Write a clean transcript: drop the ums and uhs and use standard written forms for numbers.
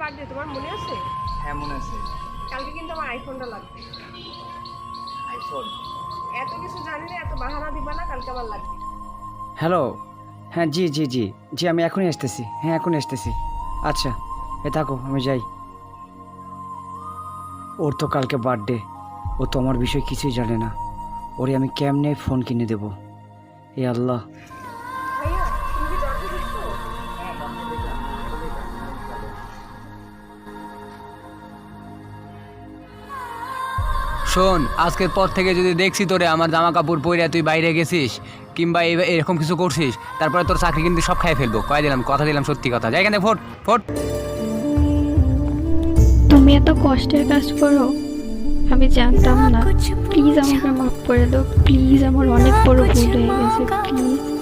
Birthday, তোমার মনে আছে? হ্যাঁ মনে আছে। কালকে কিন্তু আমার আইফোনটা লাগবে। আইফোন? এত কিছু জানি না, এত বাহানা দিবা না, কালকে আমার লাগবে। হ্যালো, হ্যাঁ জি জি জি জি, আমি এখনই আসতেছি। হ্যাঁ এখনই আসতেছি। আচ্ছা থাকো, আমি যাই। ওর তো কালকে বার্থডে, ও তো আমার বিষয়ে কিছুই জানে না। ওরে আমি কেমনে ফোন কিনে দেব? এ আল্লাহ। ভাইয়া, তুমি কি ডক্টর দেখছো? হ্যাঁ ডক্টর দেখলাম। শোন, আজকের পর থেকে যদি দেখছি তোরে আমার জামা কাপড় পরে তুই বাইরে গেছিস কিংবা এরকম কিছু করছিস, তারপরে তোর চাকরি কিন্তু সব খাই ফেলবো। কয়ে দিলাম, কথা দিলাম, সত্যি কথা। যাই এখানে, ফোট ফোট। তুমি এত কষ্টের কাজ করো, আমি জানতাম না। প্লিজ আমাকে মাফ করে দাও, প্লিজ। আমার অনেক বড় ভুল হয়ে গেছে, প্লিজ।